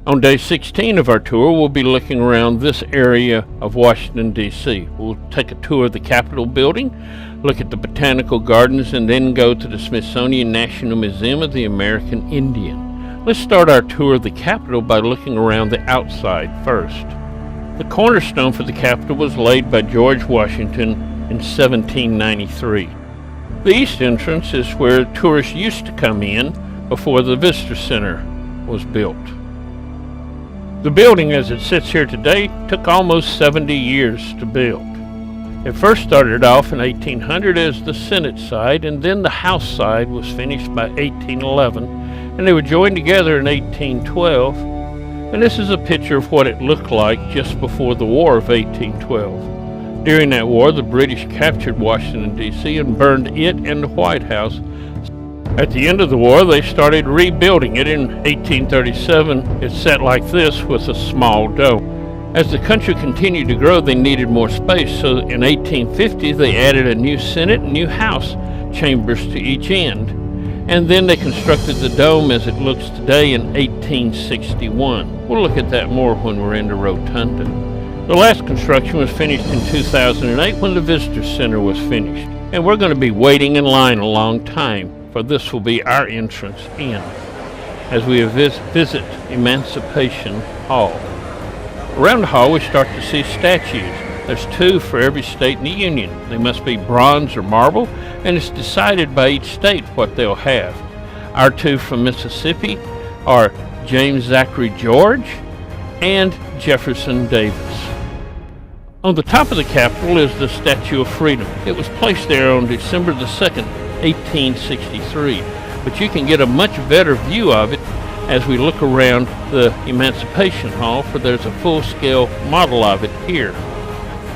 On day 16 of our tour, we'll be looking around this area of Washington, D.C. We'll take a tour of the Capitol building, look at the Botanical Gardens, and then go to the Smithsonian National Museum of the American Indian. Let's start our tour of the Capitol by looking around the outside first. The cornerstone for the Capitol was laid by George Washington in 1793. The east entrance is where tourists used to come in before the Visitor Center was built. The building as it sits here today took almost 70 years to build. It first started off in 1800 as the Senate side, and then the House side was finished by 1811, and they were joined together in 1812. And this is a picture of what it looked like just before the War of 1812. During that war, the British captured Washington, D.C. and burned it and the White House. At the end of the war, they started rebuilding it. In 1837, it sat like this with a small dome. As the country continued to grow, they needed more space, so in 1850, they added a new Senate and new House chambers to each end. And then they constructed the dome as it looks today in 1861. We'll look at that more when we're in the Rotunda. The last construction was finished in 2008 when the Visitor Center was finished. And we're going to be waiting in line a long time, for this will be our entrance in as we visit Emancipation Hall. Around the hall we start to see statues. There's 2 for every state in the Union. They must be bronze or marble, and it's decided by each state what they'll have. Our 2 from Mississippi are James Zachary George and Jefferson Davis. On the top of the Capitol is the Statue of Freedom. It was placed there on December the 2nd, 1863, but you can get a much better view of it as we look around the Emancipation Hall, for there's a full-scale model of it here.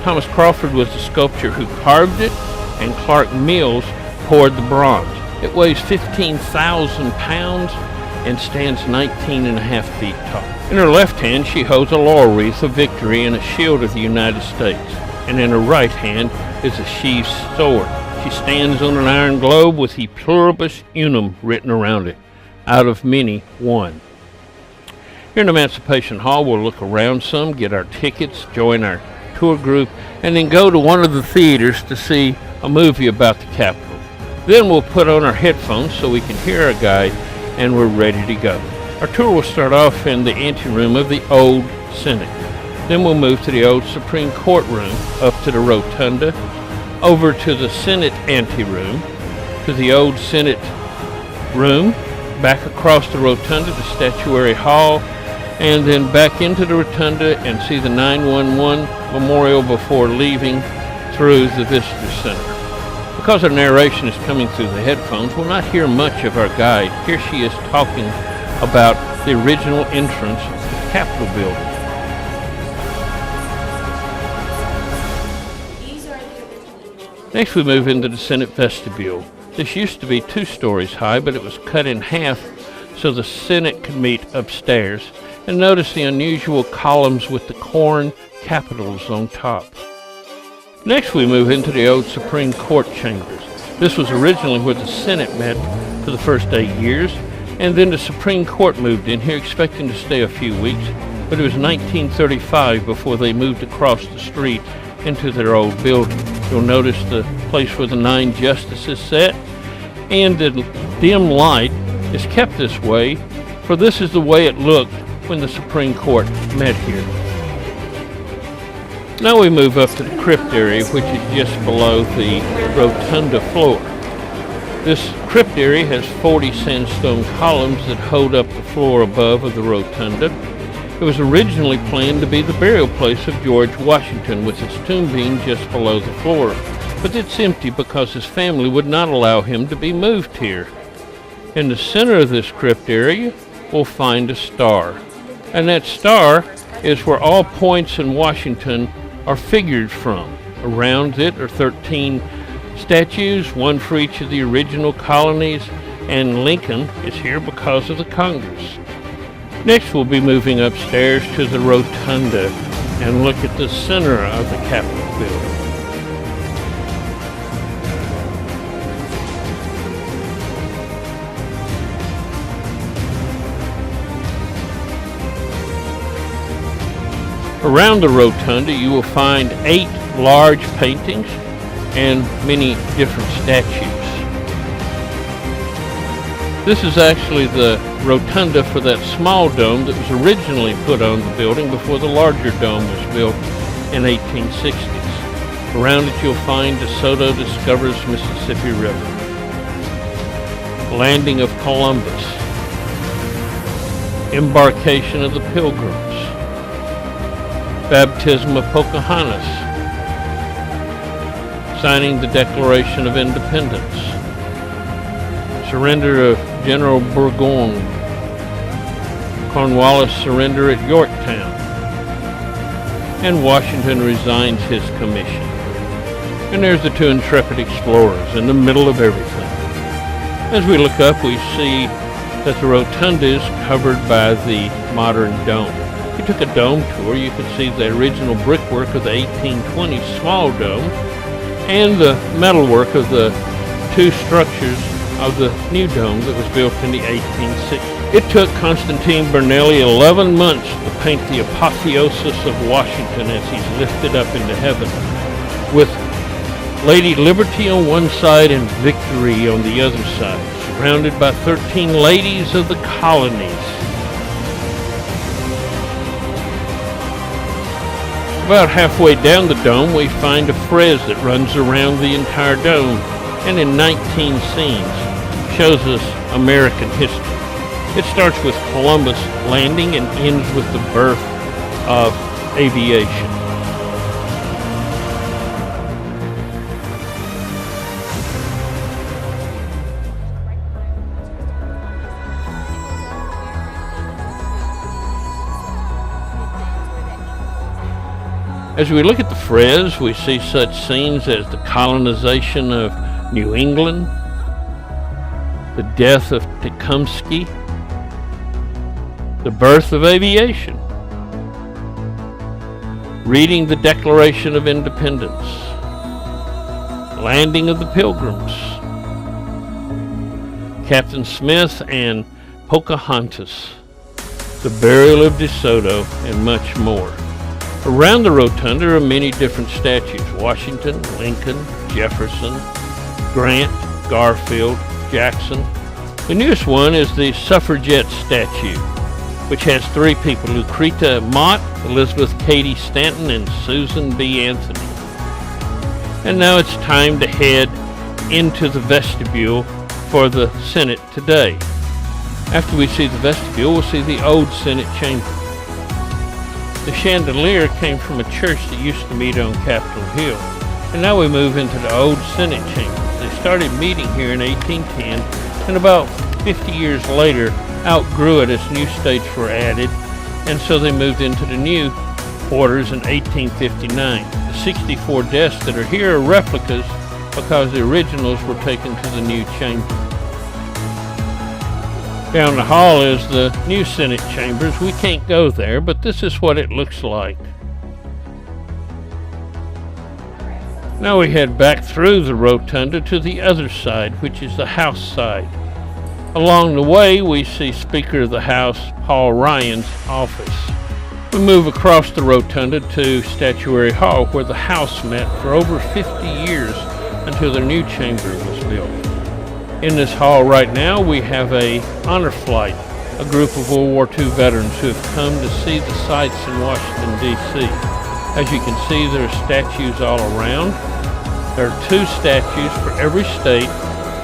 Thomas Crawford was the sculptor who carved it, and Clark Mills poured the bronze. It weighs 15,000 pounds and stands 19.5 feet tall. In her left hand she holds a laurel wreath of victory and a shield of the United States, and in her right hand is a sheathed sword. She stands on an iron globe with E Pluribus Unum written around it, out of many, one. Here in Emancipation Hall we'll look around some, get our tickets, join our tour group, and then go to one of the theaters to see a movie about the Capitol. Then we'll put on our headphones so we can hear our guide, and we're ready to go. Our tour will start off in the anteroom of the old Senate. Then we'll move to the old Supreme Court room, up to the Rotunda, over to the Senate anteroom, to the old Senate room, back across the Rotunda to Statuary Hall, and then back into the Rotunda and see the 911 memorial before leaving through the Visitor Center. Because our narration is coming through the headphones, we'll not hear much of our guide. Here she is talking about the original entrance to the Capitol building. Next we move into the Senate vestibule. This used to be 2 stories high, but it was cut in half so the Senate could meet upstairs. And notice the unusual columns with the corn capitals on top. Next we move into the old Supreme Court chambers. This was originally where the Senate met for the first 8 years, and then the Supreme Court moved in here expecting to stay a few weeks, but it was 1935 before they moved across the street into their old building. You'll notice the place where the 9 justices sat, and the dim light is kept this way, for this is the way it looked when the Supreme Court met here. Now we move up to the crypt area, which is just below the Rotunda floor. This crypt area has 40 sandstone columns that hold up the floor above of the Rotunda. It was originally planned to be the burial place of George Washington, with its tomb being just below the floor, but it's empty because his family would not allow him to be moved here. In the center of this crypt area, we'll find a star, and that star is where all points in Washington are figured from. Around it are 13 statues, 1 for each of the original colonies, and Lincoln is here because of the Congress. Next we'll be moving upstairs to the Rotunda and look at the center of the Capitol building. Around the rotunda, you will find 8 large paintings and many different statues. This is actually the rotunda for that small dome that was originally put on the building before the larger dome was built in 1860s. Around it you'll find DeSoto discovers Mississippi River, landing of Columbus, embarkation of the Pilgrims, baptism of Pocahontas, signing the Declaration of Independence, surrender of General Burgoyne, Cornwallis' surrender at Yorktown, and Washington resigns his commission. And there's the 2 intrepid explorers in the middle of everything. As we look up, we see that the rotunda is covered by the modern dome. If you took a dome tour, you could see the original brickwork of the 1820s small dome and the metalwork of the 2 structures of the new dome that was built in the 1860s. It took Constantine Bernelli 11 months to paint the apotheosis of Washington as he's lifted up into heaven, with Lady Liberty on one side and Victory on the other side, surrounded by 13 ladies of the colonies. About halfway down the dome, we find a frieze that runs around the entire dome, and in 19 scenes shows us American history. It starts with Columbus landing and ends with the birth of aviation. As we look at the frieze, we see such scenes as the colonization of New England, the death of Tecumseh, the birth of aviation, reading the Declaration of Independence, landing of the Pilgrims, Captain Smith and Pocahontas, the burial of DeSoto, and much more. Around the rotunda are many different statues: Washington, Lincoln, Jefferson, Grant, Garfield, Jackson. The newest one is the suffragette statue, which has 3 people: Lucretia Mott, Elizabeth Cady Stanton, and Susan B. Anthony. And now it's time to head into the vestibule for the Senate today. After we see the vestibule, we'll see the old Senate chamber. The chandelier came from a church that used to meet on Capitol Hill. And now we move into the old Senate chambers. They started meeting here in 1810, and about 50 years later outgrew it as new states were added, and so they moved into the new quarters in 1859. The 64 desks that are here are replicas because the originals were taken to the new chamber. Down the hall is the new Senate chambers. We can't go there, but this is what it looks like. Now we head back through the rotunda to the other side, which is the House side. Along the way, we see Speaker of the House Paul Ryan's office. We move across the rotunda to Statuary Hall, where the House met for over 50 years until their new chamber was built. In this hall right now, we have a honor flight, a group of World War II veterans who have come to see the sights in Washington, D.C. As you can see, there are statues all around. There are 2 statues for every state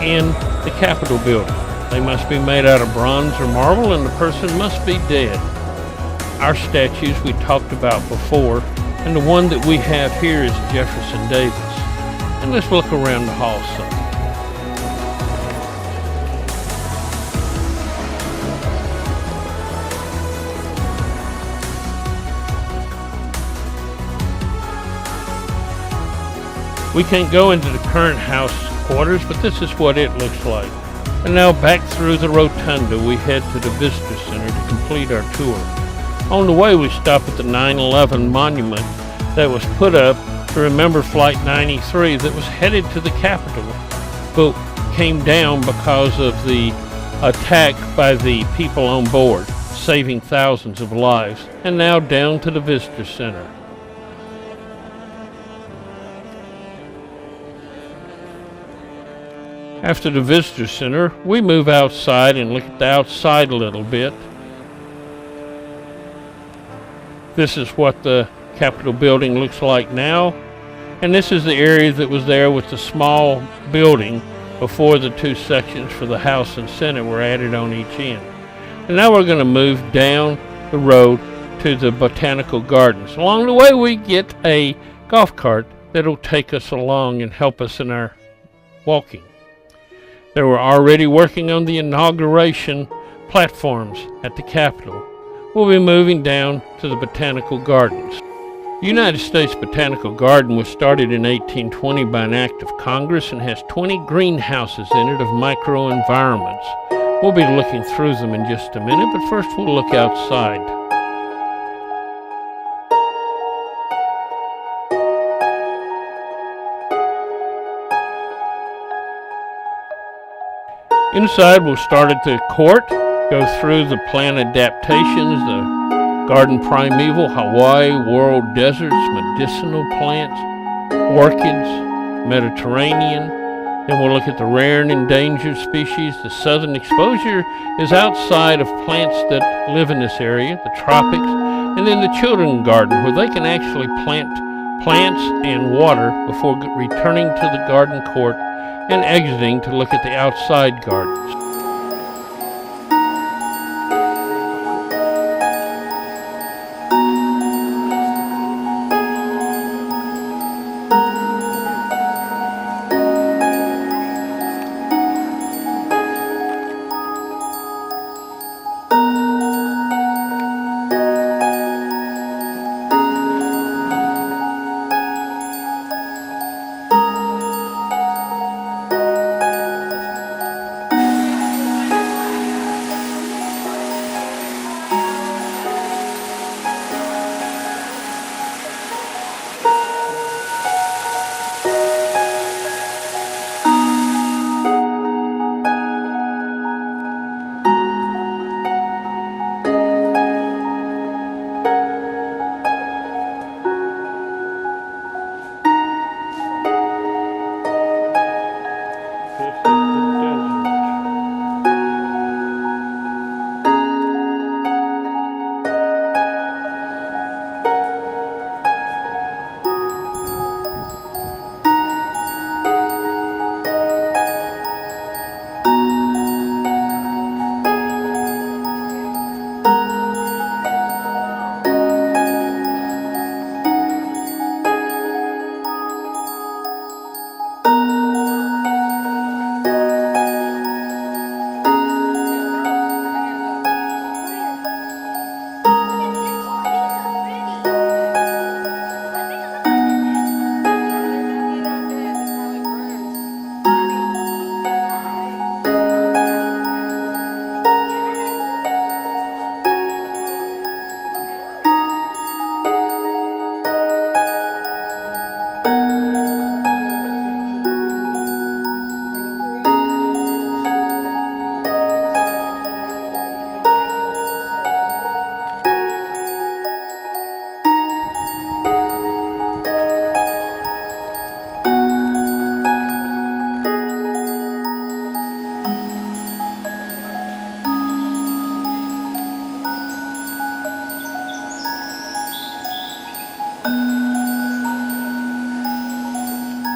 in the Capitol building. They must be made out of bronze or marble, and the person must be dead. Our statues we talked about before, and the one that we have here is Jefferson Davis. And let's look around the hall some. We can't go into the current House quarters, but this is what it looks like. And now back through the rotunda, we head to the Visitor Center to complete our tour. On the way, we stop at the 9/11 monument that was put up to remember Flight 93 that was headed to the Capitol, but came down because of the attack by the people on board. saving thousands of lives. And now down to the Visitor Center. After the Visitor Center, we move outside and look at the outside a little bit. This is what the Capitol building looks like now. And this is the area that was there with the small building before the two sections for the House and Senate were added on each end. And now we're going to move down the road to the Botanical Gardens. Along the way we get a golf cart that'll take us along and help us in our walking. They were already working on the inauguration platforms at the Capitol. We'll be moving down to the Botanical Gardens. The United States Botanical Garden was started in 1820 by an act of Congress and has 20 greenhouses in it of microenvironments. We'll be looking through them in just a minute, but first we'll look outside. Inside we'll start at the court, go through the plant adaptations, the Garden Primeval, Hawaii, World Deserts, medicinal plants, orchids, Mediterranean. Then we'll look at the rare and endangered species. The southern exposure is outside of plants that live in this area, the tropics. And then the children's garden, where they can actually plant plants and water before returning to the garden court and exiting to look at the outside gardens.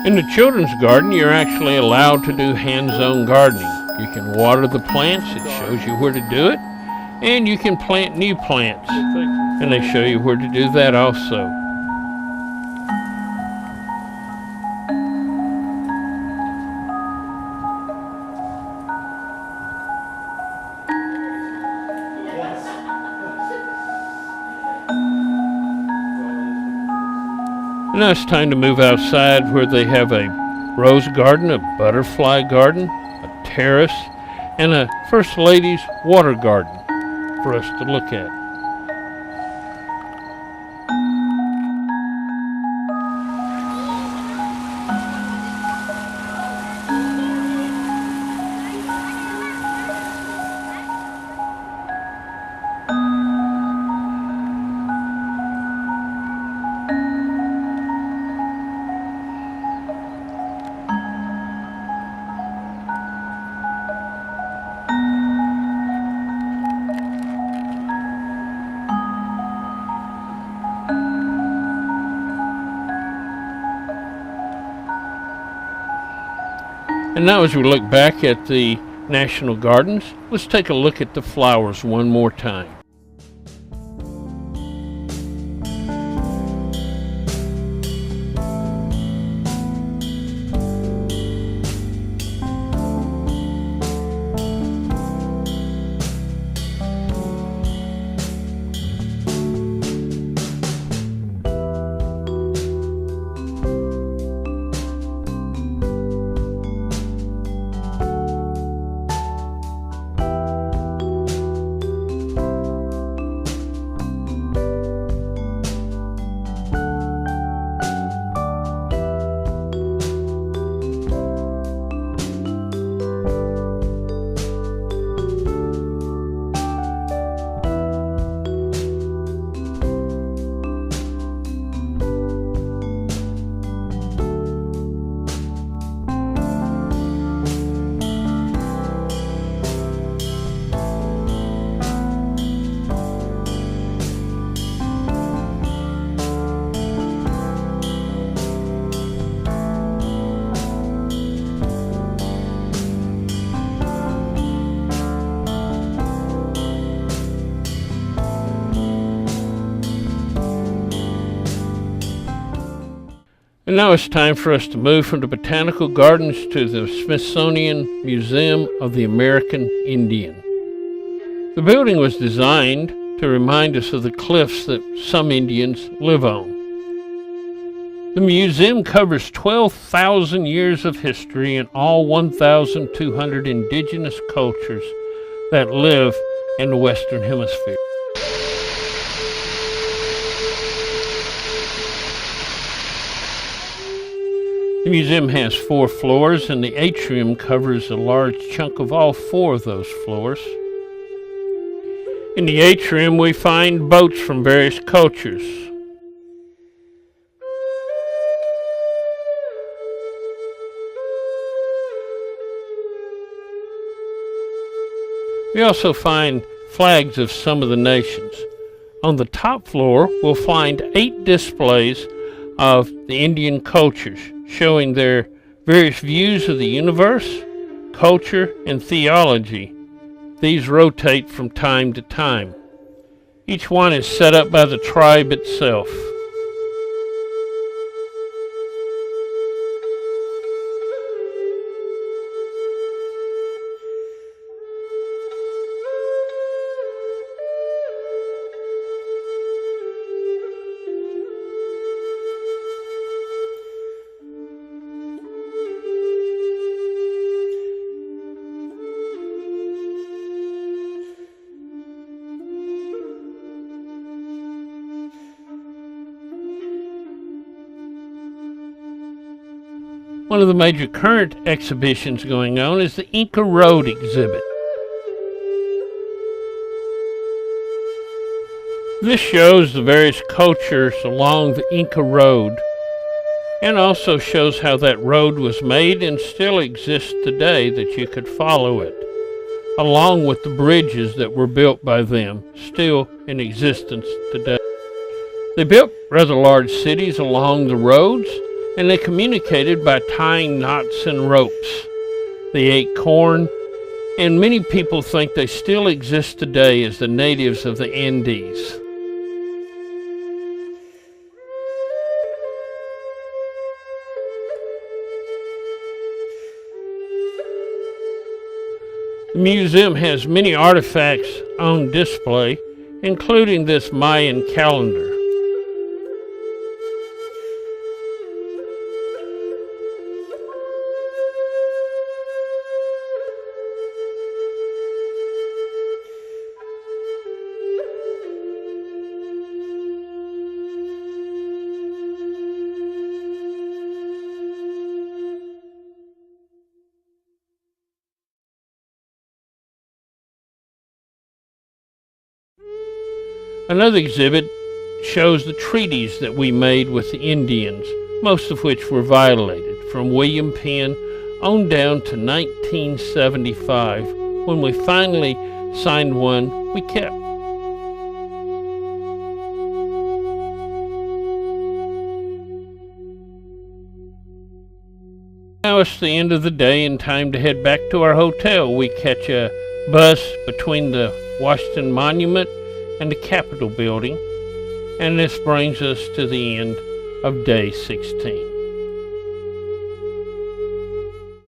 In the children's garden, you're actually allowed to do hands-on gardening. You can water the plants, it shows you where to do it, and you can plant new plants, and they show you where to do that also. Now it's time to move outside where they have a rose garden, a butterfly garden, a terrace, and a First Lady's water garden for us to look at. And now as we look back at the National Gardens, let's take a look at the flowers one more time. And now it's time for us to move from the Botanical Gardens to the Smithsonian Museum of the American Indian. The building was designed to remind us of the cliffs that some Indians live on. The museum covers 12,000 years of history and all 1,200 indigenous cultures that live in the Western Hemisphere. The museum has 4 floors, and the atrium covers a large chunk of all 4 of those floors. In the atrium, we find boats from various cultures. We also find flags of some of the nations. On the top floor, we'll find 8 displays of the Indian cultures, showing their various views of the universe, culture, and theology. These rotate from time to time. Each one is set up by the tribe itself. One of the major current exhibitions going on is the Inca Road exhibit. This shows the various cultures along the Inca Road, and also shows how that road was made and still exists today, that you could follow it, along with the bridges that were built by them, still in existence today. They built rather large cities along the roads, and they communicated by tying knots and ropes. They ate corn, and many people think they still exist today as the natives of the Andes. The museum has many artifacts on display, including this Mayan calendar. Another exhibit shows the treaties that we made with the Indians, most of which were violated, from William Penn on down to 1975, when we finally signed one we kept. Now it's the end of the day and time to head back to our hotel. We catch a bus between the Washington Monument and the Capitol building, and this brings us to the end of day 16.